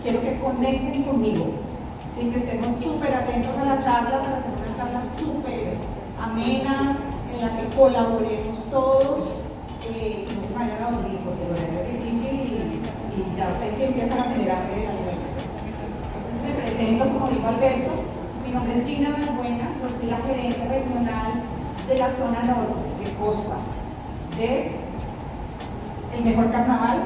quiero que conecten conmigo, ¿sí? Que estemos súper atentos a la charla para hacer una charla súper amena, en la que colaboremos todos y no se vayan a dormir, porque el horario es difícil y ya sé que empiezan a generar me presento, como dijo Alberto, mi nombre es Gina Valbuena, yo soy la gerente regional de la zona norte, de Costa, de el mejor carnaval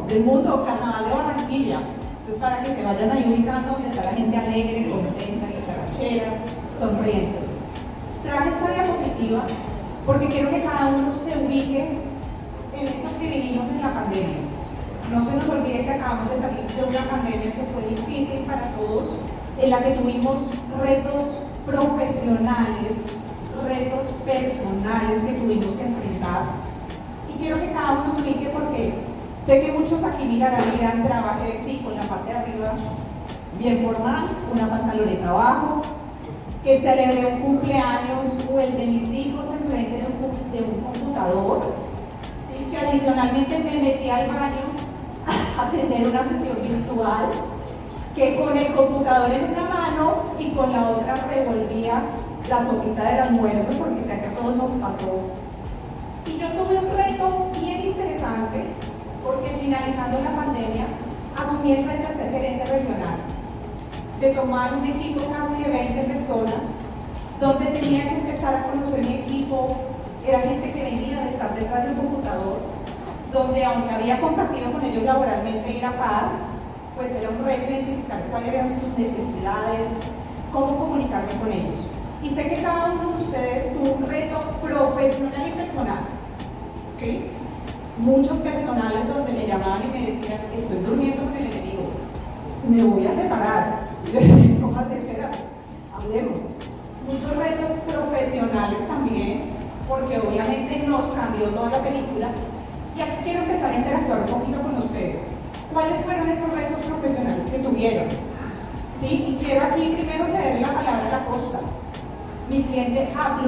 del mundo, Carnaval de Barranquilla. Entonces, para que se vayan ahí ubicando donde está la gente alegre, contenta, dicharachera, sonriente. Traje esta diapositiva porque quiero que cada uno se ubique en eso que vivimos en la pandemia. No se nos olvide que acabamos de salir de una pandemia que fue difícil para todos, en la que tuvimos retos profesionales, retos personales que tuvimos que enfrentar. Y quiero que cada uno se ubique porque sé que muchos aquí dirán, trabajé sí con la parte de arriba bien formal, una pantaloneta abajo, que celebré un cumpleaños o el de mis hijos enfrente de un computador, ¿sí? Que adicionalmente me metí al baño a tener una sesión virtual, que con el computador en una mano y con la otra revolvía la sopita del almuerzo, porque sé que a todos nos pasó. Y yo tuve un reto bien interesante, porque finalizando la pandemia, asumí el reto de ser gerente regional, de tomar un equipo casi de 20 personas, donde tenía que empezar a conocer mi equipo, era gente que venía de estar detrás del computador, donde aunque había compartido con ellos laboralmente ir a par, pues era un reto identificar cuáles eran sus necesidades, cómo comunicarme con ellos. Y sé que cada uno de ustedes tuvo un reto profesional y personal, ¿sí? Muchos personales donde me llamaban y me decían, estoy durmiendo con el enemigo, me voy a separar. Y yo decía, ¿cómo así? Espera, hablemos. Muchos retos profesionales también, porque obviamente nos cambió toda la película. Y aquí quiero empezar a interactuar un poquito con ustedes. ¿Cuáles fueron esos retos profesionales que tuvieron? ¿Sí? Y quiero aquí primero cederle la palabra a la Costa. Mi cliente A+,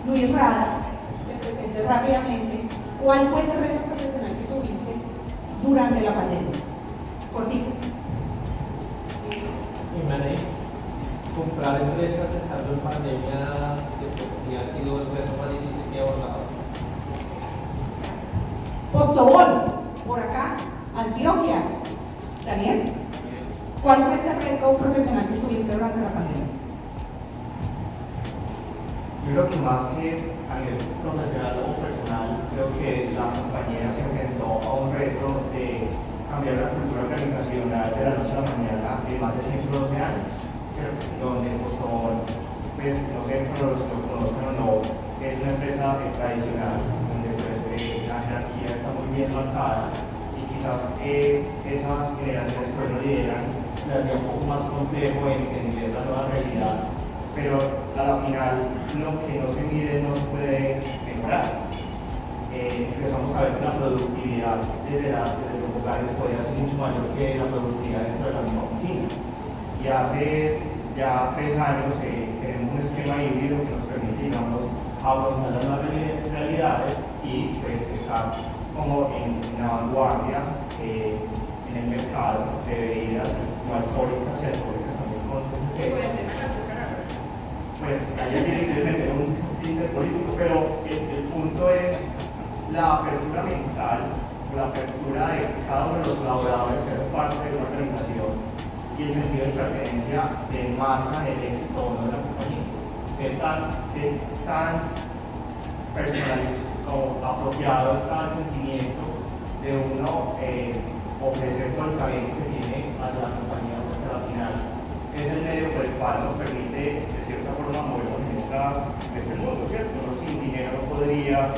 Luis Rada, te presente rápidamente. ¿Cuál fue ese reto profesional que tuviste durante la pandemia? Cortito. Comprar empresas estando en pandemia de por sí ha sido el reto más difícil que he abordado. Postobón, por acá, Antioquia. ¿Daniel? ¿Cuál fue ese reto profesional que tuviste durante la pandemia? Yo creo que más que a nivel profesional o personal, creo que la compañía se enfrentó a un reto de cambiar la cultura organizacional de la noche a la mañana de más de 112 años, donde Postobón, pues no sé si lo conozcan o no, es una empresa tradicional, donde pues, la jerarquía está muy bien marcada y quizás esas generaciones que no lideran se hacía un poco más complejo entender la nueva realidad, pero a la final lo que no se mide no se puede mejorar. Empezamos a ver que la productividad desde los hogares podría ser mucho mayor que la productividad dentro de la misma oficina. Y hace ya 3 años tenemos un esquema híbrido que nos permite, digamos, afrontar las nuevas realidades y pues estar como en la vanguardia en el mercado de bebidas no alcohólicas y alcohólicas también con pues ahí tiene que meter un tinte político, pero el punto es la apertura mental, la apertura de cada uno de los colaboradores que es parte de una organización y el sentido de pertenencia de marca el éxito o no de la compañía. ¿Qué tan personal o apropiado está el sentimiento de uno ofrecer todo el talento que tiene hacia la compañía? Porque al final es el medio por el cual nos permite, de cierta forma, movernos en este mundo, ¿cierto? Uno sin dinero no podría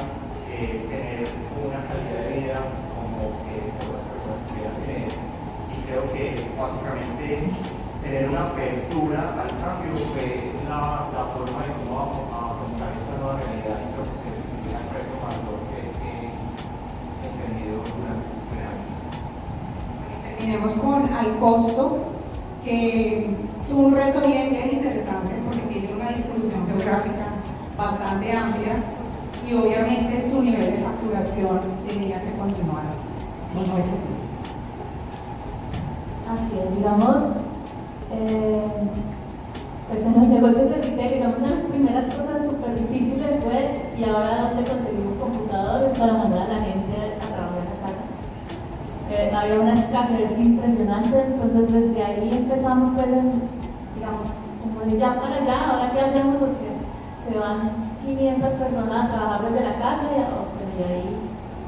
tener una calidad de vida como otras personas quisieran tener. Y creo que, básicamente, tener una apertura al cambio fue la forma de cómo afrontar esta nueva realidad. Y creo que se significa el reto mayor que he entendido durante este año. Terminemos con Al Costo, que tuvo un reto bien interesante porque tiene una distribución geográfica bastante amplia y obviamente su nivel de facturación tenía que continuar. No es así. Así es, digamos, pues en los negocios de retail, digamos, una de las primeras cosas súper difíciles fue, y ahora dónde conseguimos computadores para mandar a la gente a trabajar en la casa. Había una escasez impresionante, entonces desde ahí empezamos, pues, digamos, como de ya para allá, ahora qué hacemos, porque se van 500 personas a trabajar desde la casa y ahí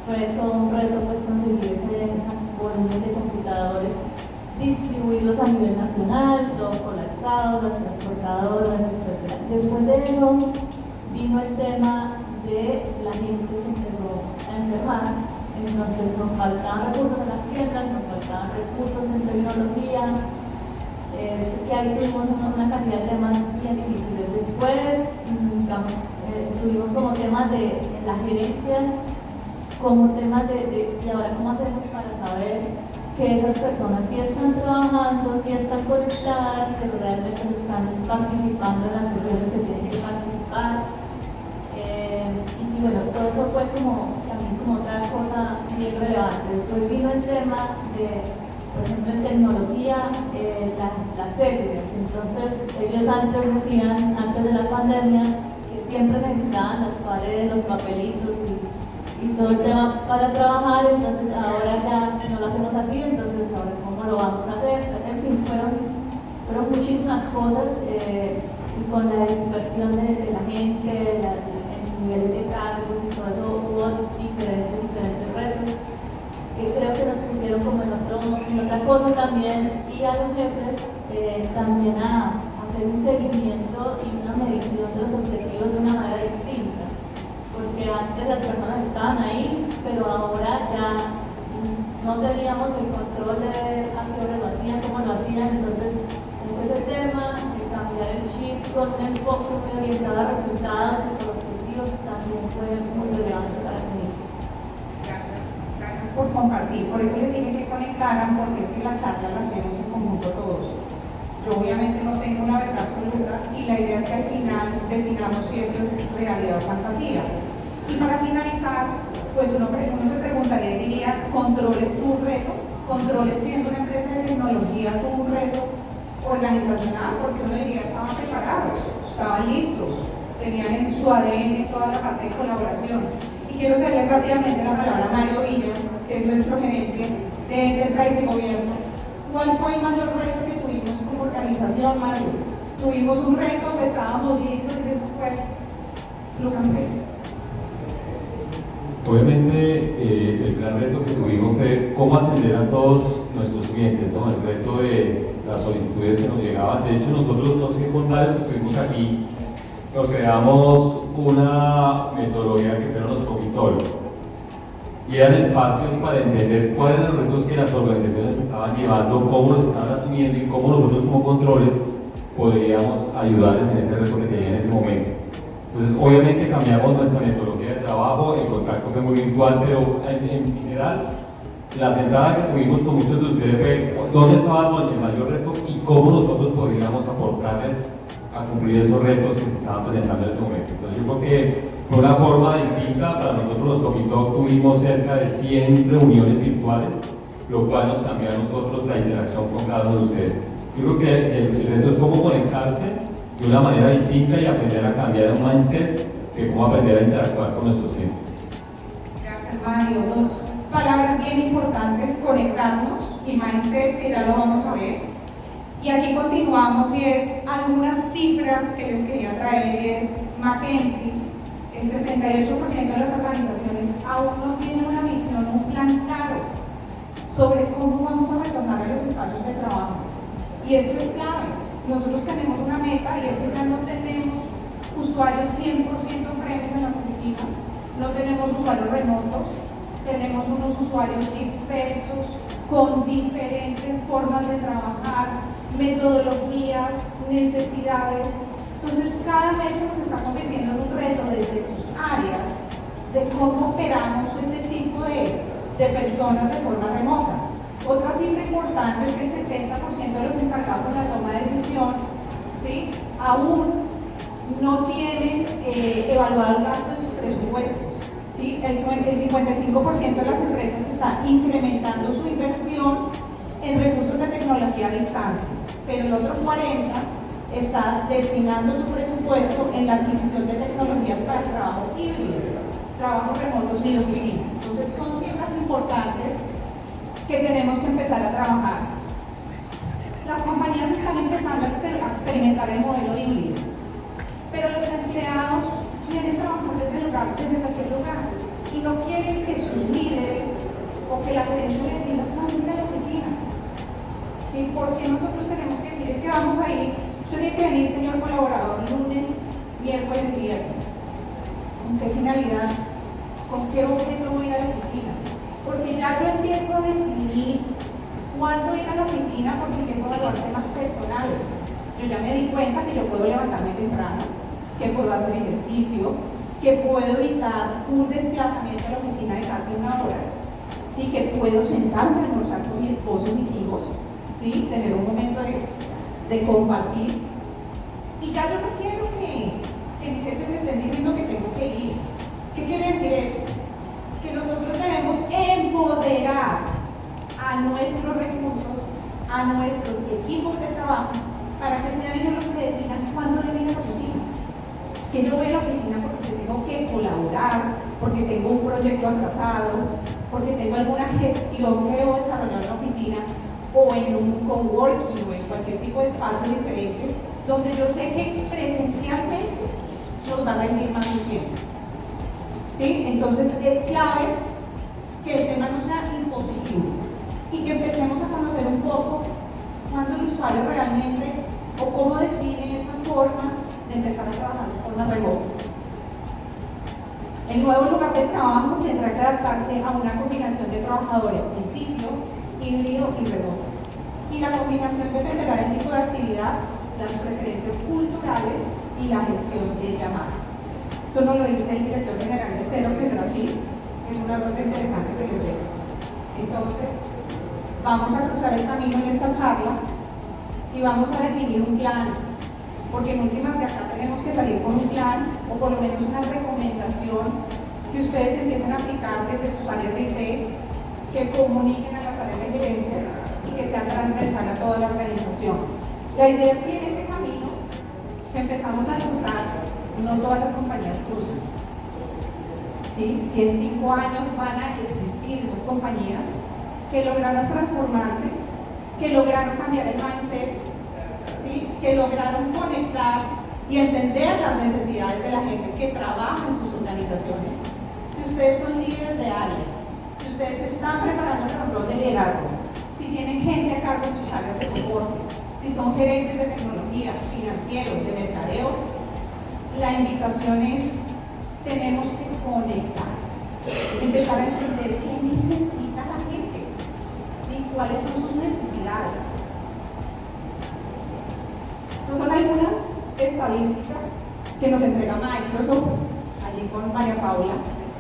fue todo un reto, pues, conseguir esa volumen de computadores, distribuirlos a nivel nacional, todo colapsado, las transportadoras, etc. Después de eso vino el tema de la gente se empezó a enfermar, entonces nos faltaban recursos en las tiendas, nos faltaban recursos en tecnología, que ahí tuvimos una cantidad de temas bien difíciles. Después, digamos, tuvimos como temas en las gerencias, como temas y ahora cómo hacemos para saber que esas personas sí están trabajando, sí están conectadas, que realmente están participando en las sesiones que tienen que participar. Y bueno, todo eso fue también como otra cosa bien relevante. Después vino el tema de, por ejemplo, en tecnología, las células. Entonces, ellos antes decían, antes de la pandemia, que siempre necesitaban las paredes, los papelitos y todo el tema para trabajar, entonces ahora ya no lo hacemos así, entonces ahora cómo lo vamos a hacer. En fin, fueron muchísimas cosas, y con la dispersión de la gente, el nivel de cargos y todo eso, hubo diferentes retos que creo que nos pusieron como en otra cosa también, y a los jefes también a hacer un seguimiento y una medición de los objetivos de una manera distinta, porque antes las personas estaban ahí, pero ahora ya no teníamos el control de a qué hora lo hacían, cómo lo hacían. Entonces ese tema de cambiar el chip con un enfoque muy orientado a resultados y por objetivos también fue muy relevante para asumir. Gracias por compartir. Por eso les dije que conectaran, porque es que la charla la hacemos en conjunto todos. Yo obviamente no tengo una verdad absoluta y la idea es que al final definamos si esto es realidad o fantasía. Y para finalizar, pues uno se preguntaría y diría, ¿Controles tuvo un reto? ¿Controles siendo una empresa de tecnología tuvo un reto organizacional? Porque uno diría, estaban preparados, estaban listos, tenían en su ADN toda la parte de colaboración. Y quiero ceder rápidamente la palabra a Mario Villa, que es nuestro gerente de Enterprise y Gobierno. ¿Cuál fue el mayor reto que tuvimos como organización, Mario? Tuvimos un reto, estábamos listos y eso fue Lucas. Obviamente, el gran reto que tuvimos fue cómo atender a todos nuestros clientes, ¿no? El reto de las solicitudes que nos llegaban. De hecho, nosotros, no sé cuántos que estuvimos aquí, nos creamos una metodología que fueron los Cofitol. Y eran espacios para entender cuáles eran los retos que las organizaciones estaban llevando, cómo los estaban asumiendo y cómo nosotros como controles podríamos ayudarles en ese reto que tenían en ese momento. Entonces, obviamente cambiamos nuestra metodología de trabajo, el contacto fue muy virtual, pero en general, la sentada que tuvimos con muchos de ustedes fue dónde estaba el mayor reto y cómo nosotros podríamos aportarles a cumplir esos retos que se estaban presentando en ese momento. Entonces, yo creo que fue una forma distinta. Para nosotros los Coffee Talk tuvimos cerca de 100 reuniones virtuales, lo cual nos cambió a nosotros la interacción con cada uno de ustedes. Yo creo que el reto es cómo conectarse de una manera distinta y aprender a cambiar el mindset, que cómo aprender a interactuar con nuestros clientes. Gracias, Mario. Dos palabras bien importantes, conectarnos y mindset, que ya lo vamos a ver. Y aquí continuamos y es algunas cifras que les quería traer, y es McKinsey, el 68% de las organizaciones aún no tienen una visión, un plan claro sobre cómo vamos a retornar a los espacios de trabajo. Y esto es clave. Nosotros tenemos una meta y es que ya no tenemos usuarios 100% premios en las oficinas, no tenemos usuarios remotos, tenemos unos usuarios dispersos con diferentes formas de trabajar, metodologías, necesidades. Entonces cada vez se nos está convirtiendo en un reto desde sus áreas de cómo operamos este tipo de personas de forma remota. Otra cifra importante es que el 70% de los encargados en la toma de decisión, ¿sí?, aún no tienen evaluado el gasto de sus presupuestos, ¿sí? El 55% de las empresas está incrementando su inversión en recursos de tecnología a distancia, pero el otro 40% está destinando su presupuesto en la adquisición de tecnologías para el trabajo híbrido, trabajo remoto sin oficina. Entonces son cifras importantes que tenemos que empezar a trabajar. Las compañías están empezando a experimentar el modelo híbrido, pero los empleados quieren trabajar desde cualquier lugar y no quieren que sus líderes o que la gerencia les diga no ir a la oficina. ¿Sí? Porque nosotros tenemos que decir es que vamos a ir, usted tiene que venir, señor colaborador, lunes, miércoles y viernes. ¿Con qué finalidad? ¿Con qué objeto voy a ir a la oficina? Porque ya yo empiezo a definir cuándo ir a la oficina porque tengo que evaluar temas personales. Yo ya me di cuenta que yo puedo levantarme temprano, que puedo hacer ejercicio, que puedo evitar un desplazamiento a la oficina de casi una hora, ¿sí? Que puedo sentarme a almorzar con mi esposo y mis hijos, ¿sí? Tener un momento de compartir. Y ya yo no quiero que mis jefes me estén diciendo que tengo que ir. ¿Qué quiere decir eso? Que nosotros debemos empoderar a nuestros recursos, a nuestros equipos de trabajo, para que sean ellos los que definan cuándo deben ir a la oficina. Es que yo voy a la oficina porque tengo que colaborar, porque tengo un proyecto atrasado, porque tengo alguna gestión que debo desarrollar en la oficina, o en un coworking, o en cualquier tipo de espacio diferente, donde yo sé que presencialmente nos va a rendir más tiempo. ¿Sí? Entonces es clave que el tema no sea impositivo y que empecemos a conocer un poco cuándo el usuario realmente o cómo define esta forma de empezar a trabajar de forma remota. El nuevo lugar de trabajo tendrá que adaptarse a una combinación de trabajadores en sitio, híbrido y remoto. Y la combinación dependerá del tipo de actividad, las preferencias culturales y la gestión de llamadas. Esto nos lo dice el director general de Xerox en Brasil, que es una cosa interesante que yo tengo. Entonces, vamos a cruzar el camino en esta charla y vamos a definir un plan, porque en últimas de acá tenemos que salir con un plan, o por lo menos una recomendación que ustedes empiecen a aplicar desde sus áreas de IT, que comuniquen a las áreas de gerencia y que sea transversal a toda la organización. La idea es que en ese camino que empezamos a cruzar, no todas las compañías cruzan. ¿Sí? Si en 5 años van a existir esas compañías que lograron transformarse, que lograron cambiar el mindset, ¿sí? Que lograron conectar y entender las necesidades de la gente que trabaja en sus organizaciones. Si ustedes son líderes de área, si ustedes se están preparando para un rol de liderazgo, si tienen gente a cargo en sus áreas de soporte, si son gerentes de tecnología, financieros, de mercadeo, la invitación es, tenemos que conectar, empezar a entender qué necesita la gente, ¿sí? Cuáles son sus necesidades. Estas son algunas estadísticas que nos entrega Microsoft, allí con María Paula,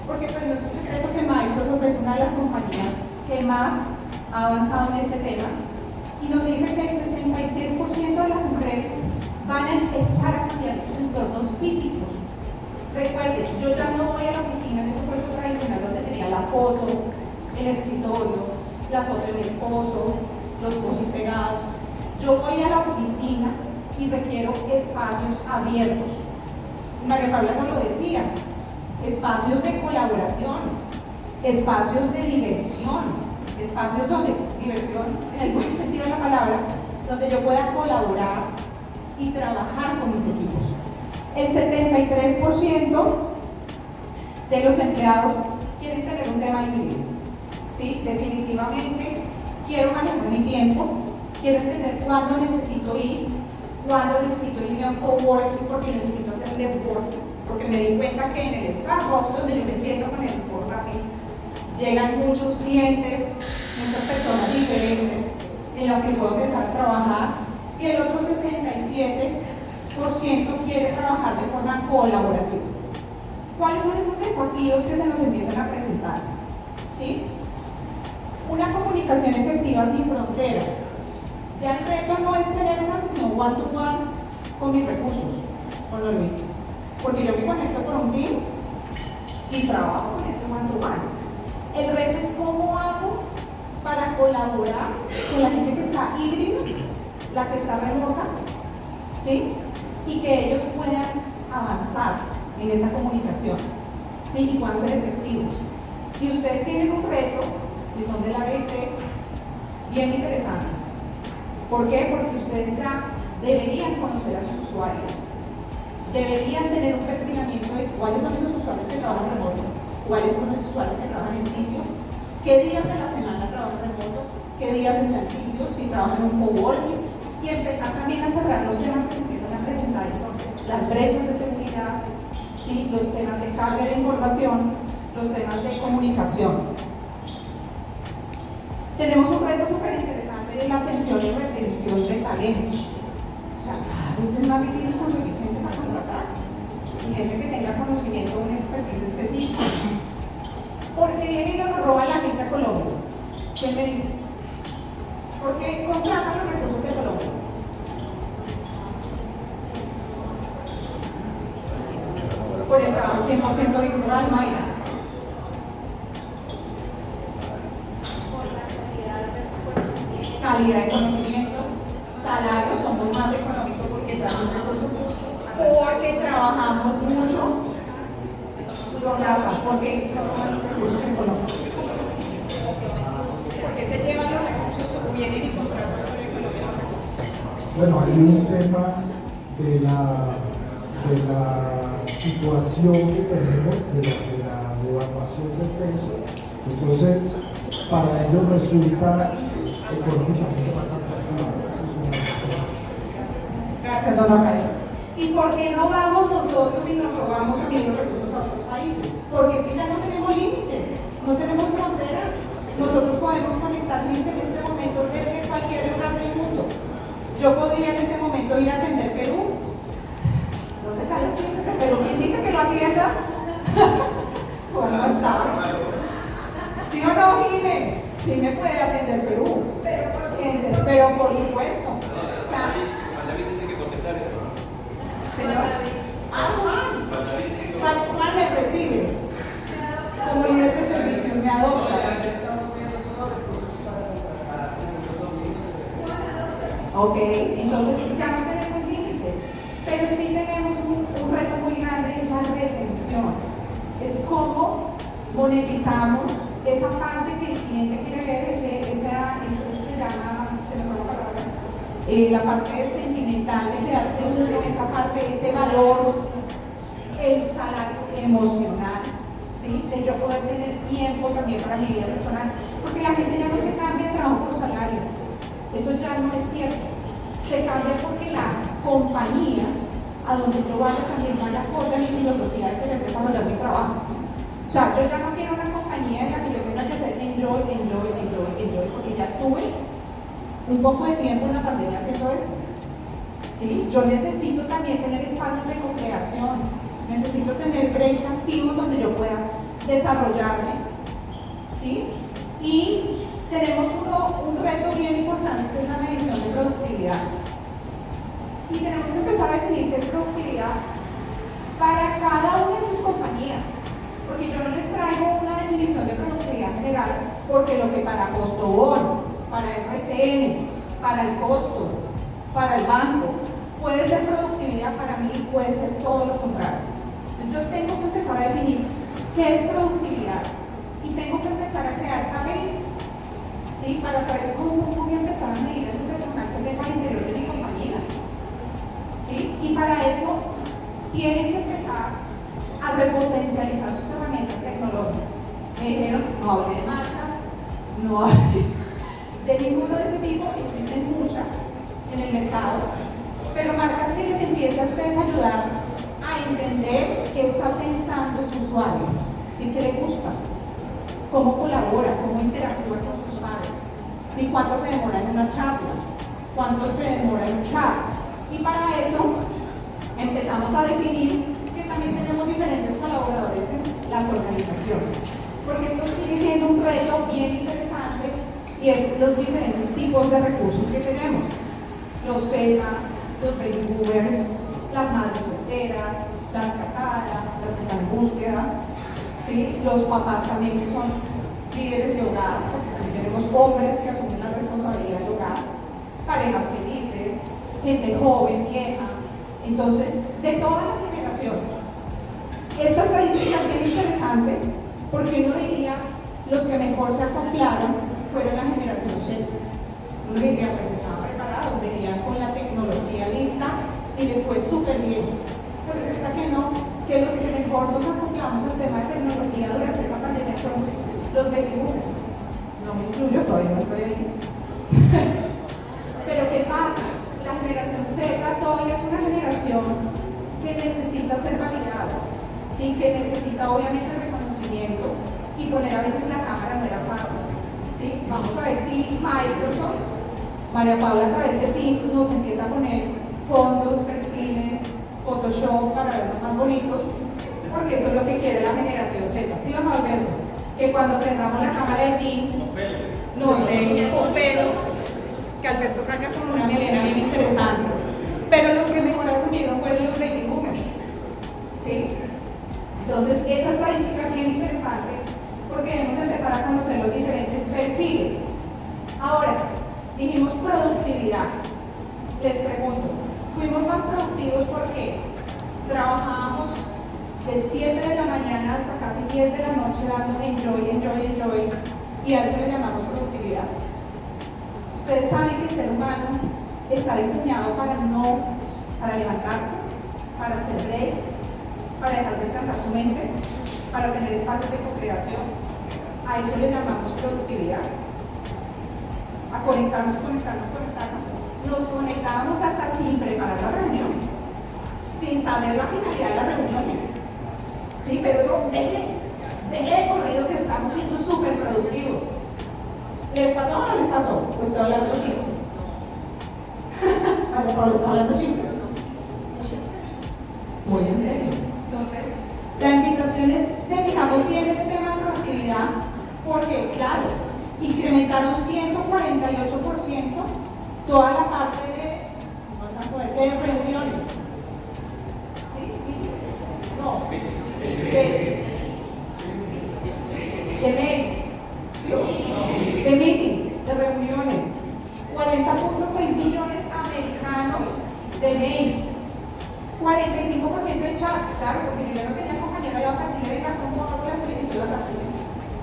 porque pues no es un secreto que Microsoft es una de las compañías que más ha avanzado en este tema, y nos dice que el 66% de las empresas van a empezar a cambiar sus entornos físicos. Recuerden, yo ya no voy a la oficina en este puesto tradicional donde tenía la foto, el escritorio, la foto de mi esposo, los post-it pegados. Yo voy a la oficina y requiero espacios abiertos. María Paula nos lo decía, espacios de colaboración, espacios de diversión, espacios donde, diversión en el buen sentido de la palabra, donde yo pueda colaborar y trabajar con mis equipos. El 73% de los empleados quieren tener un tema híbrido. ¿Sí? Definitivamente quiero manejar mi tiempo, quiero entender cuándo necesito ir, cuándo necesito irme a un coworking porque necesito hacer networking, porque me di cuenta que en el Starbucks donde yo me siento con el portátil llegan muchos clientes, muchas personas diferentes en las que puedo empezar a trabajar, y el otro 67% quiere trabajar de forma colaborativa. ¿Cuáles son esos desafíos que se nos empiezan a presentar? ¿Sí? Una comunicación efectiva sin fronteras. Ya el reto no es tener una sesión one-to-one con mis recursos, con lo Luis, porque yo me conecto por un Teams y trabajo con este one-to-one. El reto es cómo hago para colaborar con la gente que está híbrida, la que está remota, ¿sí? Y que ellos puedan avanzar en esa comunicación, ¿sí? Y puedan ser efectivos. Y ustedes tienen un reto, si son de la BT, bien interesante. ¿Por qué? Porque ustedes ya deberían conocer a sus usuarios, deberían tener un perfilamiento de cuáles son esos usuarios que trabajan remoto, cuáles son esos usuarios que trabajan en sitio, qué días de la semana trabajan remoto, qué días están en sitio, si trabajan en un coworking, y empezar también a cerrar los temas que se empiezan a presentar, y son las brechas de seguridad, ¿sí? Los temas de carga de información, los temas de comunicación. Tenemos un reto súper interesante de la atención y retención de talentos. O sea, cada vez es más difícil conseguir gente para contratar y gente que tenga conocimiento o una expertise específica. Porque viene y nos roba la gente a Colombia. ¿Qué me dice? ¿Por qué contratan los recursos de Colombia? Por el trabajo 100% virtual, Mayra. Calidad de conocimiento, salarios somos más económicos porque trabajamos porque trabajamos mucho, porque trabajamos recursos económicos. Porque se llevan los recursos o vienen y contratan con economía los recursos. Bueno, hay un tema de la situación que tenemos, de la devaluación del peso. Entonces, para ellos resulta económicamente más atractivo. Gracias, don Rafael. ¿Y por qué no vamos nosotros y nos robamos también los recursos a otros países? Porque es que ya no tenemos límites, no tenemos fronteras. Nosotros podemos conectar gente en este momento desde cualquier lugar del mundo. Yo podría en este momento ir a atender Perú. ¿Dónde está la tienda de Perú? ¿Quién dice que lo atienda? ¿Cómo está? ¿Sí o no, Jimé? Jimé puede atender Perú. Pero por supuesto. O sea, señora. Juan me recibe. Como líder de servicios me adopta. Ok, entonces ya no tenemos límites, pero sí tenemos un reto muy grande en la retención. Es cómo monetizamos esa parte que el cliente quiere ver, eso se llama, se me fue la palabra, la parte sentimental de quedarse uno, esa parte, ese valor, el salario emocional, ¿sí? De yo poder tener tiempo también para mi vida personal, porque la gente ya no se cambia de trabajo por salario. Eso ya no es cierto. Se cambia porque la compañía a donde yo vaya también vaya por mi filosofía de querer desarrollar mi trabajo. O sea, yo ya no quiero una compañía en la que yo tenga que hacer enjoy, porque ya estuve un poco de tiempo en la pandemia haciendo eso. ¿Sí? Yo necesito también tener espacios de co-creación, necesito tener breaks activos donde yo pueda desarrollarme. ¿Sí? Y tenemos un reto bien importante que es la medición de productividad. Y tenemos que empezar a definir qué es productividad para cada una de sus compañías. Porque yo no les traigo una definición de productividad general, porque lo que para Costobón, para RCN, para el costo, para el banco, puede ser productividad, para mí puede ser todo lo contrario. Entonces yo tengo que empezar a definir qué es productividad y tengo que empezar a crear KPIs, ¿sí? Para saber cómo voy a empezar a medir ese personal que tengo al interior de mi compañía, ¿sí? Y para eso tienen que empezar a repotencializar sus herramientas tecnológicas. Me dijeron, no hable de marcas, no hable de ninguno de ese tipo, existen muchas en el mercado, pero marcas que les empiece a ustedes a ayudar a entender qué está pensando su usuario, ¿sí? ¿Qué le gusta? ¿Cómo colabora? ¿Cómo interactúa con sus pares? ¿Sí? ¿Cuánto se demora en una charla? ¿Cuánto se demora en un chat? Y para eso empezamos a definir que también tenemos diferentes colaboradores en las organizaciones, porque esto sigue siendo un reto bien interesante y es los diferentes tipos de recursos que tenemos. Los SEMA, los baby boomers, las madres solteras, las casadas, las que están en búsqueda, ¿sí? Los papás también que son líderes de hogar, porque también tenemos tenemos hombres que asumen la responsabilidad del hogar, parejas felices, gente joven, vieja, entonces, de todas las generaciones. Esta estadística es bien interesante porque uno diría, los que mejor se acoplaron fueron la generación Z. Uno diría, pues estaban preparados, venían con la tecnología lista y les fue súper bien. Pero resulta que no, que los que mejor nos acoplamos al tema de tecnología durante esta pandemia fuimos los baby boomers. No me incluyo, todavía no estoy ahí. Pero ¿qué pasa? La generación Z todavía es una generación que necesita ser validada, ¿sí? Que necesita obviamente el reconocimiento y poner a veces la cámara no era fácil, ¿sí? Vamos a ver si Microsoft, María Paula a través de Teams nos empieza a poner fondos, perfiles, Photoshop para vernos más bonitos, porque eso es lo que quiere la generación Z, ¿sí o no, Alberto? Que cuando prendamos la cámara de Teams nos den con pelo, que Alberto salga con una melena bien interesante. Pero los que mejor asumieron fueron los baby boomers, ¿sí? Entonces, esa estadística es bien interesante porque debemos empezar a conocer los diferentes perfiles. Ahora, dijimos productividad. Les pregunto, ¿fuimos más productivos porque trabajábamos de 7 de la mañana hasta casi 10 de la noche dando enjoy, y a eso le llamamos productividad? Ustedes saben que el ser humano está diseñado para levantarse, para hacer breaks, para dejar descansar su mente, para tener espacios de co-creación. A eso le llamamos productividad. A conectarnos. Nos conectábamos hasta sin preparar las reuniones, sin saber la finalidad de las reuniones. Sí, pero eso, deje de corrido que estamos siendo súper productivos. ¿Les pasó o no les pasó? Pues estoy hablando chiste. Estoy hablando chiste. Muy en serio. Entonces, la invitación es definamos bien este tema de productividad porque, claro, incrementaron 148% toda la parte de reuniones. ¿Sí? No. De mails. ¿Sí? De meetings, de reuniones. 40.6 millones americanos de mails. 45% de chats, claro, porque yo ya no tenía compañera de vacaciones, venga, ¿cómo hago la solicitud de vacaciones?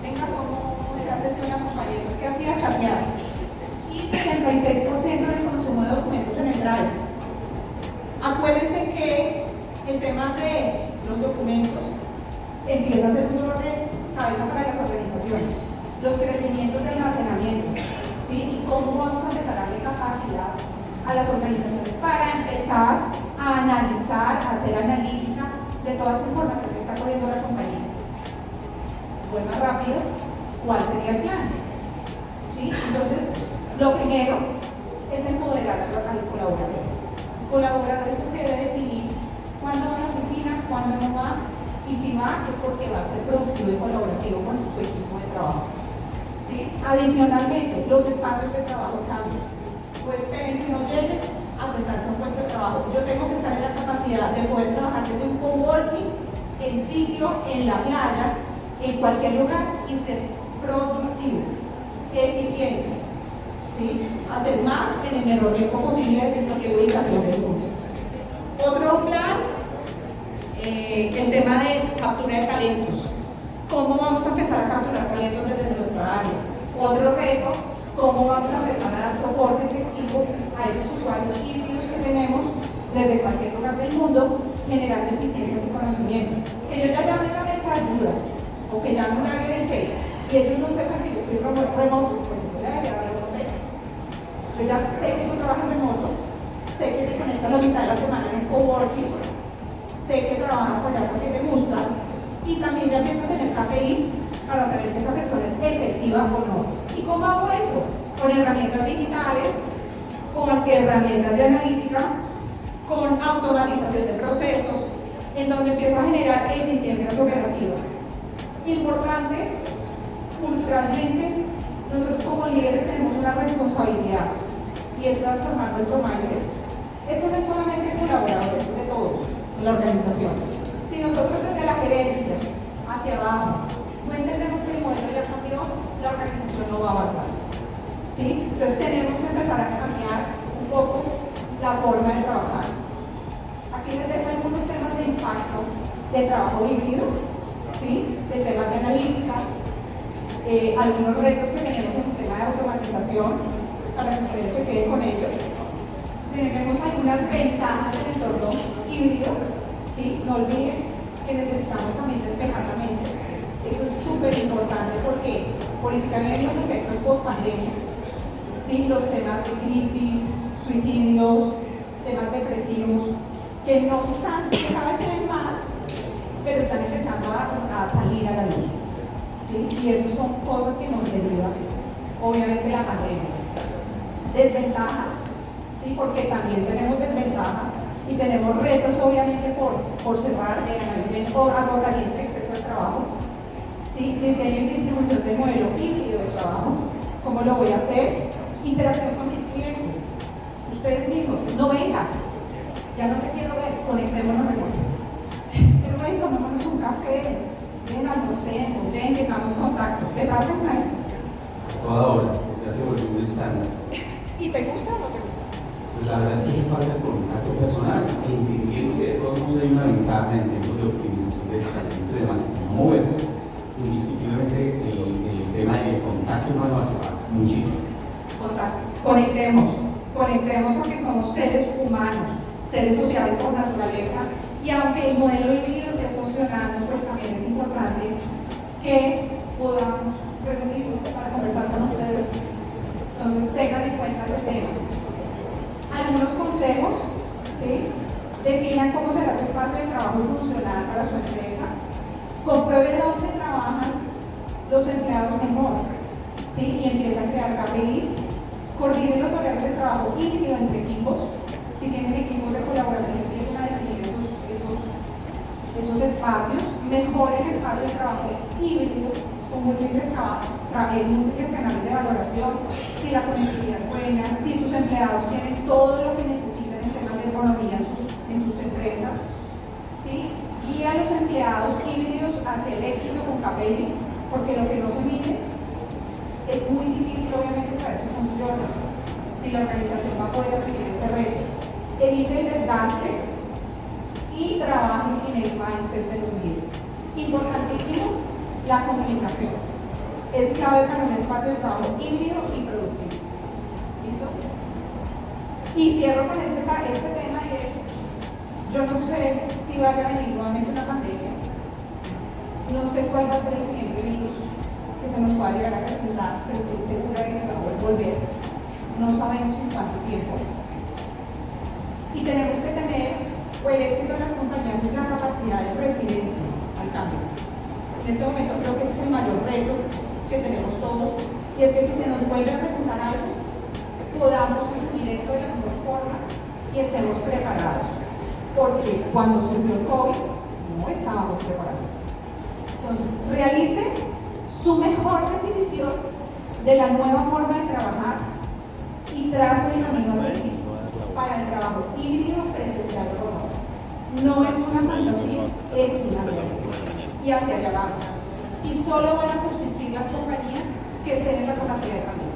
Venga, ¿cómo se hace esto en la compañía? ¿Qué hacía? Chatear. Y 66% del consumo de documentos en el Drive. Acuérdense que el tema de los documentos empieza a ser un dolor de cabeza para las organizaciones. Los crecimientos de almacenamiento, ¿sí? Y cómo vamos a empezar a darle capacidad a las organizaciones para empezar a analizar, a hacer analítica de toda esa información que está corriendo la compañía. Voy más rápido, ¿cuál sería el plan? ¿Sí? Entonces, lo primero es empoderar al colaborador. El colaborador es el que debe definir cuándo va a la oficina, cuándo no va, y si va es porque va a ser productivo y colaborativo con su equipo de trabajo. ¿Sí? Adicionalmente, los espacios de trabajo cambian. Pues esperen que uno llegue a sentarse a un puesto de trabajo. Yo tengo que estar en la capacidad de poder trabajar desde un coworking, en sitio, en la playa, en cualquier lugar y ser productivo, eficiente, ¿sí? Hacer más en el menor tiempo posible desde cualquier ubicación del mundo. Otro plan, el tema de captura de talentos. ¿Cómo vamos a empezar a capturar talentos desde nuestra área? Otro reto, ¿cómo vamos a empezar a dar soporte efectivo a esos usuarios híbridos que tenemos desde cualquier lugar del mundo, generando eficiencias y conocimiento? Que yo ya llame a la mesa de ayuda, o que llame a un área de IT, y ellos no sepan que yo estoy remoto, pues eso le debería dar la pena. Yo ya sé que tú trabajas remoto, sé que te conectas la mitad de la semana en un coworking, sé que trabajas allá porque te gusta, y también ya empiezo a tener KPIs para saber si esa persona es efectiva o no. ¿Y cómo hago eso? Con herramientas digitales, con herramientas de analítica, con automatización de procesos, en donde empiezo a generar eficiencias operativas. Importante, culturalmente, nosotros como líderes tenemos una responsabilidad y es transformar nuestro mindset. Esto no es solamente colaboradores, esto es de todos en la organización. Si nosotros desde la gerencia hacia abajo no entendemos que el modelo ya cambió, la organización no va a avanzar. ¿sí? Entonces tenemos que empezar a cambiar un poco la forma de trabajar. Aquí les dejo algunos temas de impacto del trabajo híbrido, ¿sí? De temas de analítica, algunos retos que tenemos en el tema de automatización, para que ustedes se queden con ellos. Tenemos algunas ventajas del entorno híbrido, ¿sí? No olviden que necesitamos también despejar la mente. Eso es súper importante porque ahorita vienen los efectos post-pandemia, ¿sí? Los temas de crisis, suicidios, temas depresivos, que no se están, que cada vez se ven más, pero están empezando a salir a la luz, ¿sí? Y eso son cosas que nos deriva, obviamente, la pandemia. Desventajas, ¿sí? Porque también tenemos desventajas y tenemos retos, obviamente, por cerrar o agotamiento de exceso de trabajo, ¿sí? Diseño y distribución del modelo híbrido de trabajo, ¿cómo lo voy a hacer? Interacción con mis clientes, ustedes mismos, no vengas, ya no te quiero ver, conectémonos mejor. Pero ven, tomémonos un café, ven, almorcemos, ven, tengamos contacto, ¿te pasa ahí? Toda hora, o sea, se volvió un estándar. ¿Y te gusta o no te gusta? Pues la verdad es que hace falta el contacto personal, entendiendo que de todos modos hay una ventaja en tiempos de optimización de desplazamiento y demás, no moverse, indiscutiblemente el tema de contacto humano hace falta, muchísimo. Contacto. Conectemos porque somos seres humanos, seres sociales por naturaleza, y aunque el modelo híbrido esté funcionando, pues también es importante que podamos reunirnos para conversar con ustedes. Entonces tengan en cuenta ese tema. Algunos consejos, ¿sí? Definan cómo será su espacio de trabajo funcional para su empresa. Compruebe dónde trabajan los empleados mejor, ¿sí? Y empieza a crear KPIs. Coordinen los horarios de trabajo híbrido entre equipos. Si tienen equipos de colaboración, empiecen a definir esos espacios. Mejoren el espacio de trabajo híbrido con múltiples canales de valoración. Si la conectividad es buena, si sus empleados tienen todo lo que necesitan en temas de economía en sus empresas, ¿sí? Guía a los empleados híbridos hacia el éxito con KPIs, porque lo que no se mide es muy difícil, obviamente, saber si funciona, si la organización va a poder asumir este reto. Evite el desgaste y trabaje en el mindset de los líderes. Importantísimo, la comunicación. Es clave para un espacio de trabajo híbrido y productivo. ¿Listo? Y cierro con este tema y es, yo no sé si vaya a venir nuevamente una pandemia, no sé cuál va a ser el siguiente virus que se nos pueda llegar a presentar, pero estoy segura de que va a volver. No sabemos en cuánto tiempo. Y tenemos que tener, o el éxito de las compañías es la capacidad de resiliencia al cambio. En este momento creo que ese es el mayor reto que tenemos todos, y es que si se nos vuelve a presentar algo, podamos asumir esto de la mejor forma y estemos preparados. Porque cuando surgió el COVID, no estábamos preparados. Entonces, realice su mejor definición de la nueva forma de trabajar y trace el camino para el trabajo híbrido, presencial o remoto. No es una fantasía, es una realidad. Y hacia allá vamos. Y solo van a subsistir las compañías que estén en la capacidad de cambiar.